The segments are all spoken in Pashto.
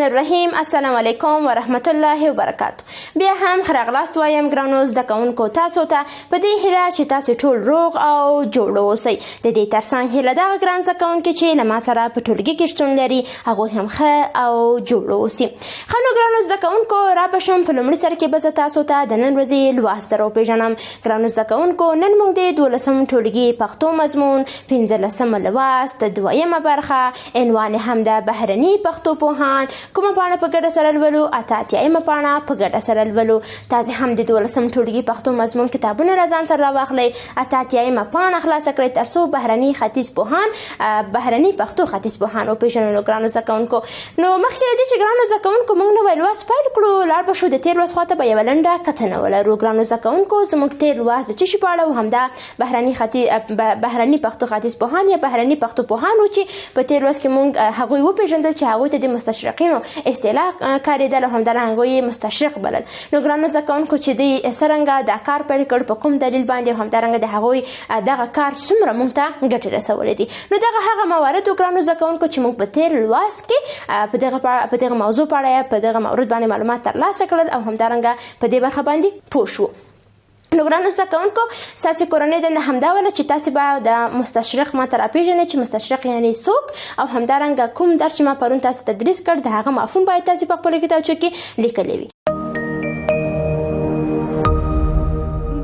الرحیم. السلام علیکم و رحمت الله و برکاته. بیا هم خراغلاست وایم ګرانو زده کوونکو تاسو ته په دې هیله چې تاسو ټول روغ او جوړ اوسئ. د دې ترڅنګ هیله دغه ګران زده کوونکي چې له ما سره په ټولګي کې شتون لري هغوی هم ښه او جوړ اوسي. ښه نو ګرانو زده کوونکو رابشم په لومړي سر کې به زه تاسو ته د نن ورځې لوست در وپېژنم. ګرانو زده کوونکو نن موږ د 12 ټولګي پښتو مضمون 15 لوست دویمه برخه عنوان هم د بهرني پښتو پوهان کومه پاڼه په ګډه سره لولو، اته اتیایمه پاڼه په ګډه سره لولو. تاسې هم د 12 ټولګي پښتو مضمون کتابونه له ځان سره راواخلئ، اته اتیایمه پاڼه خلاصه کړئ تر څو بهرني ختیځ پوهان بهرني پښتو ختیځ پوهان وپېژنو. نو ګرانو زده کوونکو نو مخکې له دې چې ګرانو زده کوونکو موږ نوی لوست پیل کړو لاړ به شو د تېر لوست خواته به یوه لنډه کتنه ولرو. ګرانو زده کوونکو زموږ تېر لوست د څه شي په اړه و؟ همدا بهرني پښتو ختیځ پوهان یا بهرني پښتو پوهان و چې په تېر لوست کې موږ هغوی وپېژندل چې هغوی ته د مستشرقینو اصطلاح کارېدل او همدارنګه هغوی مستشرق بلل. نو ګرانو زده کوونکو چې دوی څرنګه دا کار پیل کړ په کوم دلیل باندې او همدارنګه د هغوی دغه کار څومره موږ ته ګټې رسولی دي. نو دغه هغه موارد و ګرانو زده کوونکو چې موږ په تېر لوست کې په دغه موضوع په اړه په دغه مورد باندې معلومات ترلاسه کړل او همدارنګه په دې برخه باندې پوه شو. نو ګرانو زده کوونکو ستاسې کورنۍ دنده همدا وله چې تاسې به د مستشرق ماته راپېژنئ چې مستشرق یعنې څوک او همدارنګه کوم درس چې ما پرون تاسو تدریس کړ د هغه مفهوم باید تاسې په خپلو کتابچو کې لیکلی وي.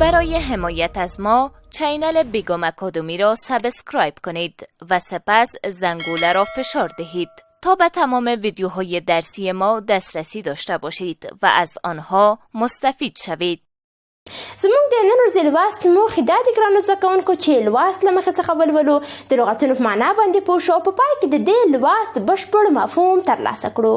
برای حمایت از ما چینل بیگم اکادمی را سابسکرایب کنید و سپس زنگوله را فشار دهید تا به تمام ویدیوهای درسی ما دسترسی داشته باشید و از آنها مستفید شوید. زموږ د نن ورځې لوست موخې دا دي ګرانو زده کوونکو چې لوست له مخې څخه ولولو، د لغتونو په معنا باندې پوه شو او په پای کې د دې لوست بشپړ مفهوم ترلاسه کړو.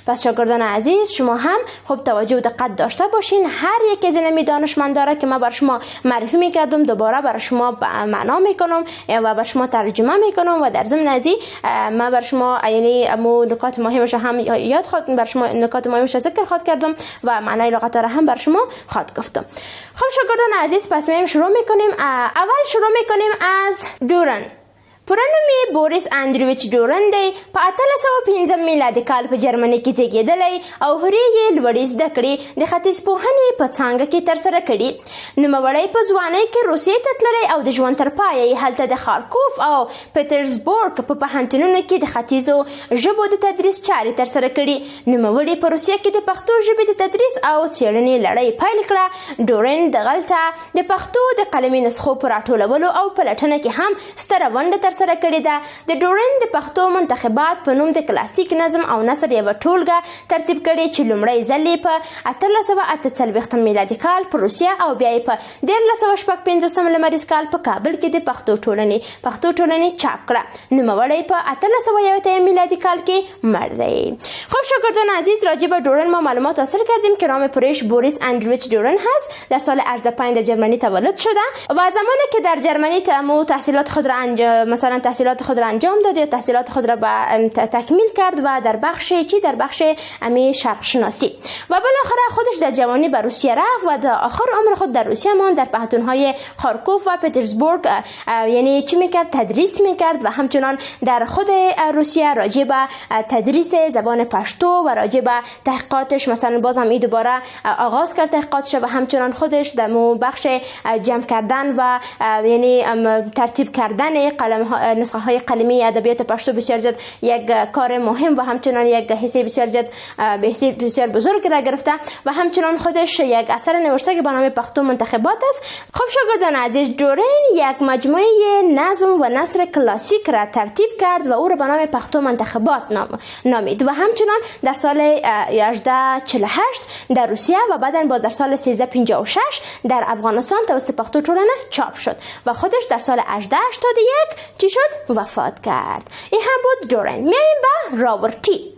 پس شاگردان عزیز شما هم خوب توجه و دقت داشته باشین. هر یک از این دانشمندا را که ما بر شما معرفی میکردم دوباره برای شما معنا میکنم و بر شما ترجمه میکنم و در ضمن از ما بر شما یعنی نکات مهمش هم یاد بر شما نکات مهمش ذکر خواهد کردم و معنای لغت را هم بر شما خواهد گفتم. خب شاگردان عزیز پس میم شروع میکنیم. اول شروع میکنیم از دورن. پرنومي بوریس اندرویچ ډورن دی. په 1815 میلادي کال په جرمني کې زیږېدلی او هورې یې لوړې زده کړې د ختیځ پوهنې په څانګه کې ترسره کړي. نوموړی په ځوانۍ کې روسیې ته تللی او د ژوند تر پایه یې هلته د خارکوف او پټرزبورګ په پوهنتونونو کې د ختیځو ژبو د تدریس چارې ترسره کړي. نوموړي په روسیه کې د پښتو ژبې د تدریس او څېړنې لړۍ پیل کړه. ډورن دغلته د پښتو د قلمي نسخو په راټولولو او پلټنه کې هم ستره ونډه سره کړې ده. د ډورن د پښتو منتخبات په نوم د کلاسیک نظم او نثر یوه ټولګه ترتیب کړې چې لومړی ځل یې په 1848 میلادي کال په روسیه او بیا یې په 1955 لمریز کال په کابل کې د پښتو ټولنې چاپ کړه. نوموړی په 1801 میلادی کال کې مړ دی. خب شاگردان عزیز راجع به ډورن ما معلومات حاصل کردیم که نام پرش بوریس اندرویچ ډورن هست. در سال 85 در جرمنی تولد شده و زمانی که در جرمنی تحصیلات خود را انجام داد یا تحصیلات خود را تکمیل کرد و در بخش شرق شناسی و بالاخره خودش در جوانی به روسیه رفت و در آخر عمر خود در روسیه ماند. در پوهنتون‌های خارکوف و پترزبورگ یعنی چی میکرد؟ تدریس میکرد و همچنان در خود روسیه راجع به تدریس زبان پشتو و راجع به تحقیقاتش مثلا باز هم دوباره آغاز کرد تحقیقاتش و همچنان خودش در بخش جمع کردن و یعنی ترتیب کردن نسخه های قلمی ادبیات پشتو بسیار زیاد یک کار مهم و همچنان یک حصه بسیار بزرگ را گرفته و همچنان خودش یک اثر نوشته که به نام پښتو منتخبات است. خب شاگردان عزیز ډورن یک مجموعه نظم و نثر کلاسیک را ترتیب کرد و او را به نام پښتو منتخبات نامید و همچنان در سال 1848 در روسیه و بعدا باز در سال 1356 در افغانستان توسط پښتو ټولنه چاپ شد و خودش در سال 1881 چی شد؟ وفات کرد. این هم بود دورن. میاییم به رابرتی.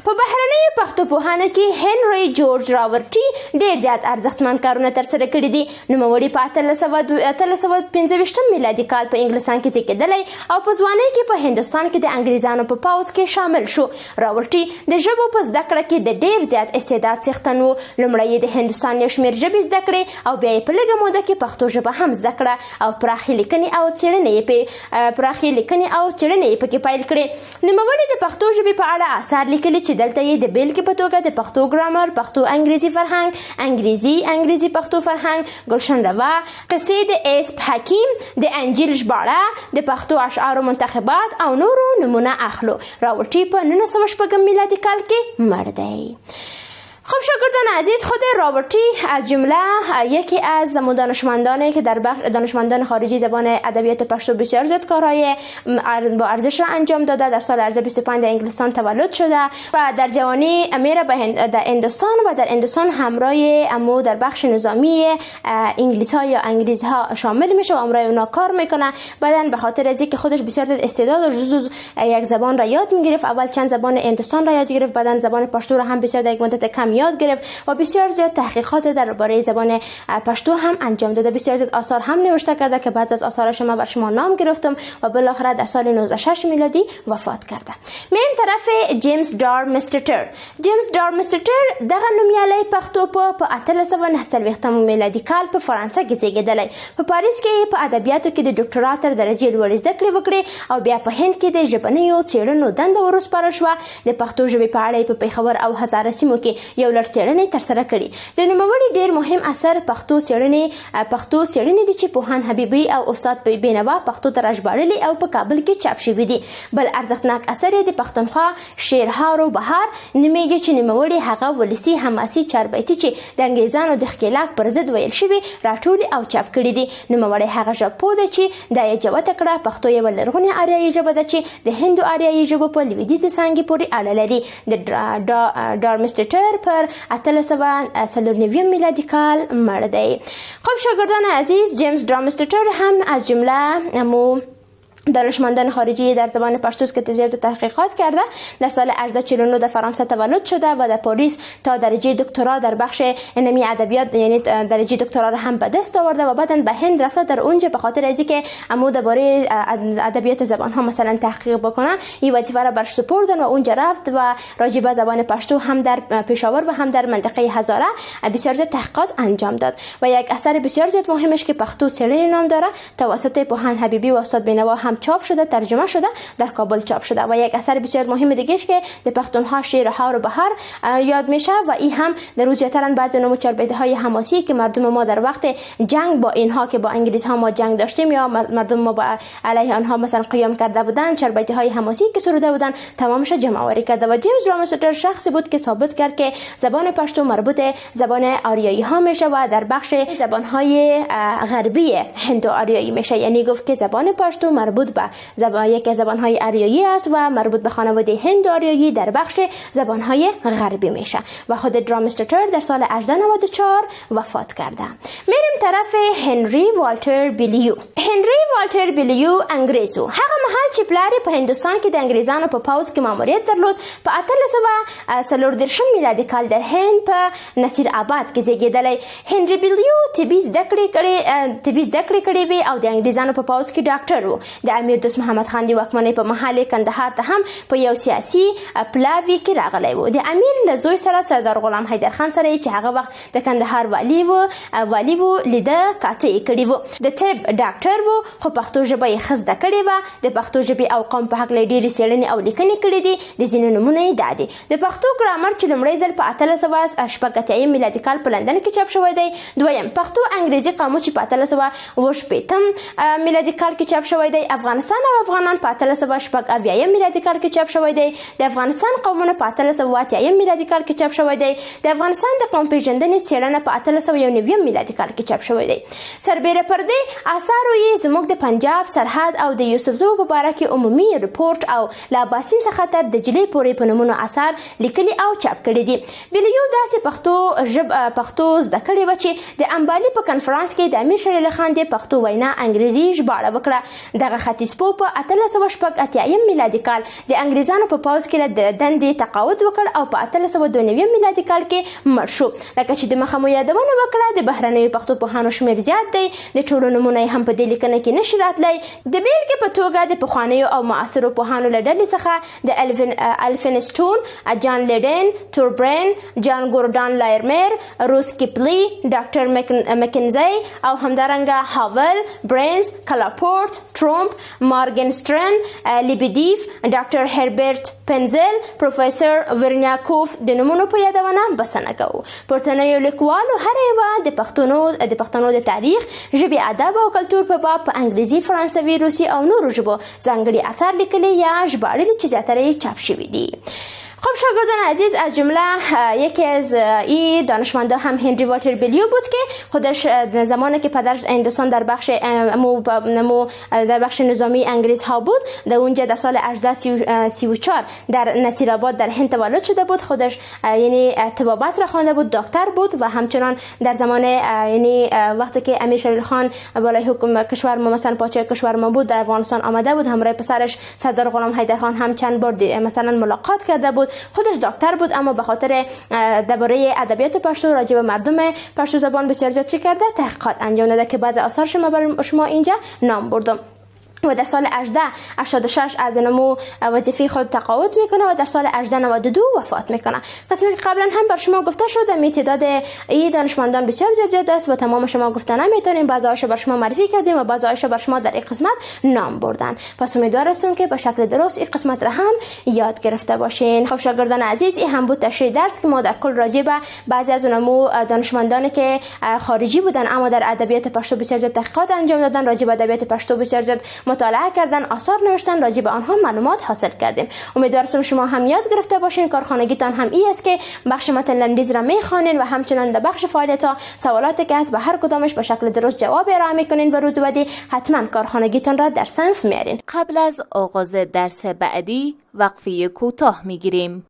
په بهرنیو پښتو پوهانو کې هنري جورج راورټي ډېر زیات ارزښتمن کارونه ترسره کړي دي. نوموړي په 1825 میلادي کال په انګلستان کې زیږېدلی او په ځوانۍ کې په هندوستان کې د انګریزانو په پوځ کې شامل شو. راورټي د ژبو په زده کړه کې د ډېر زیات استعداد څښتن و. لومړی یې د هندوستان یو شمېر ژبې زده کړې او بیا یې په لږه موده کې پښتو ژبه هم زده کړه او پراخې لیکنې او څېړنې یې پکې پیل کړې. نوموړي د پښتو ژبې په اړه آثار لیکلي چې دلته یې د بیلګې په توګه د پښتو ګرامر، پښتو انګریزي فرهنګ، انګریزي پښتو فرهنګ، گلشن روا، قصې د اسپ حکیم، د انجیل ژباړه، د پښتو اشعارو منتخبات او نورو نمونه اخلو. راورټي په 1906 میلادی کال کې مړ دی. خب شاگردان عزیز، خود راورټي از جمله یکی از دانشمندانی که در بخش دانشمندان خارجی زبان ادبیات پشتو بسیار زیاد کارهای با ارزش را انجام داده. در سال 25 در انگلستان تولد شده و در جوانی میره در هندوستان و در هندوستان همراه امو در بخش نظامی انگلیس ها یا انگلیس ها شامل میشه و همراه اونا کار میکنه. بعدن به خاطر از اینکه خودش بسیار زیاد استعداد و جزو یک زبان را یاد میگرفت، اول چند زبان هندوستان را یاد گرفت، بعدن زبان پشتو را هم بسیار در یک مدت کم یاد گرفت و بسیار زیاد تحقیقات درباره زبان پشتو هم انجام داده. بسیار زیاد آثار هم نوشته کرده که بعضی از آثارش ما بر شما نام گرفتم و بالاخره در سال 1906 میلادی وفات کرده. میم طرف جیمز دارمستر دغه نومیالی پښتو په 1890 میلادي کال په فرانسه کې زیږېدلی. په پاریس کې په ادبیاتو کې د ډاکټرا تر درجې لوړې زده کړې وکړې او بیا په هند کې د ژبنیو څېړنو دنده ورسپارل شوه. د پښتو ژبې په اړه په پیښور او هزاره سیمو کې یو لړ څېړنې ترسره کړي. د نوموړي ډېر مهم اثر پښتو څېړنې دي چې پوهان حبیبي او استاد بینوا پښتو ته راژباړلي او په کابل کې چاپ شوي دي. بل ارزښتناک اثر یې د پښتونخوا شعرهارو بهار نومیږي چې نوموړي هغه ولسي حماسي چاربیتې چې د انګریزانو د ښکېلاک پر ضد ویل شوي راټولې او چاپ کړي دي. نوموړی هغه ژبپوه دی چې دا یې جوته کړه پښتو یوه لرغونې آریایي ژبه ده چې د هندو آریایي ژبو په لویدیځې څانګې پورې اړه لري. د دارمستر پر 1894 میلادی کال مړ دی. خب شاگردان عزیز، جیمز دارمستر هم از جمله دانشمندان خارجی در زبان پشتو که زیاد تحقیقات کرده. در سال 1849 در فرانسه تولد شده و در پاریس تا درجه دکترا در بخش علمی ادبیات یعنی درجه دکترا را هم به دست آورده و بعداً به هند رفته. در اونجا به خاطر از اینکه امو درباره ادبیات زبان ها مثلا تحقیق بکنه این وظیفه را برش سپردن و اونجا رفت و راجع به زبان پشتو هم در پشاور و هم در منطقه هزاره بسیار زیاد تحقیقات انجام داد. و یک اثر بسیار زیاد مهمش که پښتو څېړنې نام داره توسط پوهان حبیبی و استاد بینوا هم چاپ شده، ترجمه شده، در کابل چاپ شده. و یک اثر بسیار مهم دیگه‌اش که د پښتونخوا شعرهارو بهار یاد میشه و این هم در روز زیاترن بعضی نمو چاربیته‌های حماسی که مردم ما در وقت جنگ با اینها که با انگلیس‌ها ما جنگ داشتیم یا مردم ما با علیه آنها مثلا قیام کرده بودن، چاربیته‌های حماسی که سروده بودن تمامش جمع آوری کرده. و جیمز دارمستر شخصی بود که ثابت کرد که زبان پشتو مربوط زبان آریایی ها میشه و در بخش زبان‌های غربی هندو آریایی میشه. یعنی گفت که زبان پشتو مربوط به یکی از زبان‌های آریایی است و مربوط به خانواده هند آریایی در بخش زبان‌های غربی میشه. و خود دارمستر در سال 1894 وفات کرده. میریم طرف هنری والتر بیلیو انګریزو. هغه مهال چې پلار په هندوستان کې د انګریزانو په پوځ کې ماموریت درلود. په 1840 میلادي کال در هند په نصیر آباد کې زیږېدلی. هنری بیلیو طبي زده کړې کړې وې او د انګریزانو په پوځ کې ډاکټر و. د امیر دوست محمد خان دی واکمنۍ په محل کندهار ته هم په یو سیاسي پلاوي کې راغلی و. د امیر له زوی سره سردار غلام حیدر خان سره چې هغه وخت د کندهار والی و لیده کاته کړی و. د طب ډاکټر و خو پښتو ژبه یې ښه زده کړې وه. د پښتو ژبې او قوم په هکله ډېرې څېړنې او لیکنې کړې دي. د ځینو نومونه یې دا دي: د پښتو ګرامر چې لومړی ځل په 1880 میلادي کال په لندن کې چاپ شوی دی. دویم پښتو انګریزي قاموس چې په 1880 میلادي کال کې چاپ شوی دی. افغانستان او افغانان په 1880 میلادي کال کې چاپ شوی دی. د افغانستان قومونه په 1880 میلادي کال کې چاپ شوی دی. د افغانستان د قوم پیژندنې څېړنه په 1890 میلادي کال کې چاپ شوی دی. سربیره پر دې آثارو یې زموږ د پنجاب سرحد او د یوسفزو په باره کې عمومي رپورټ او له اباسین څخه تر دجلې پورې په نومونو آثار لیکلي او چاپ کړي دي. بیلیو داسې پښتو زده کړې وه چې د امبالي په کنفرانس کې د امیر شیر علي خان د پښتو وینا انګریزي ژباړه وکړه. دغه ختیځپو په 1888 میلادي کال د انګریزانو په پوځ کې د دندې تقاعد وکړ او په 1892 میلادي کال کې مړ شو. لکه چې د مخه مو یادونه وکړه د بهرنیو پښتو پوهانو شمېر زیات دی، د ټولو نومونه هم په دې لیکنه کې نشي راتلی. د بیلګې په توګه د پخوانیو او معاصرو پوهانو له ډلې څخه د الفنستون، جان لیډن، توربرین، جان ګوردان لایرمیر، روس کیپلی، ډاکټر مکنزی او همدارنګه هاول، برینز، کلاپورت، ټرومپ، مارګنسټرن، لیبیدیف، ډاکټر هربرت پنزل، پروفیسور ورنیاکوف د نومونو په یادونه بسنه کوو. پورتنیو لیکوالو هر یوه د پښتنو د تاریخ، ژبې، ادب او کلتور په باب په انګریزي، فرانسوي، روسي او نورو ژبو ځانګړي اثار لیکلي یا ژباړلي چې زیاتره یې چاپ شوي دي. خب شاگردان عزیز، از جمله یکی از این دانشمندا هم هنری والتر بیلیو بود که خودش زمانی که پدرش هندوستان در بخش نظامی انگلیس ها بود، در اونجا در سال 1834 در نصیرآباد در هند تولد شده بود. خودش یعنی طبابت را خوانده بود، دکتر بود و همچنان در زمان یعنی وقتی که امیر شریف خان بالای حکم کشور ما مثلا پادشاه کشور ما بود در افغانستان آمده بود، همراه پسرش سردار غلام حیدرخان هم چند بار مثلا ملاقات کرده بود. خودش دکتر بود اما به خاطر درباره ادبیات پشتو راجع به مردم پشتو زبان بسیار زیاد چی کرده، تحقیقات انجام داده که بعضی آثارش ما برای شما اینجا نام بردم. و در سال 1886 از نمو وظیفه خود تقاعد میکنه و در سال 1892 وفات میکنه. قسمی که قبلا هم بر شما گفته شده تعداد این دانشمندان بسیار زیاد است و تمام شما گفته نمیتونیم، بعضی‌هاش بر شما معرفی کردیم و بعضی‌هاش بر شما در این قسمت نام بردن. پس امیدوار هستم که به شکل درست این قسمت را هم یاد گرفته باشین. خب شاگردان عزیز، این هم بود تشریح درس که ما در کل راجع به بعضی از نمو دانشمندانی که خارجی بودن اما در ادبیات پشتو بسیار زیاد تحقیقات انجام دادن، راجع به ادبیات پشتو بسیار زیاد مطالعه کردن، آثار نوشتن، راجع به آنها معلومات حاصل کردیم. امیدوارم شما هم یاد گرفته باشین. کارخانگیتان هم این است که بخش متن لنډیز را میخوانین و همچنان در بخش فعالیت‌ها سوالاتی که هست به هر کدامش به شکل درست جواب ارائه میکنین و روز بعدی حتما کارخانگیتان را در صنف میارین. قبل از آغاز درس بعدی وقفه کوتاه میگیریم.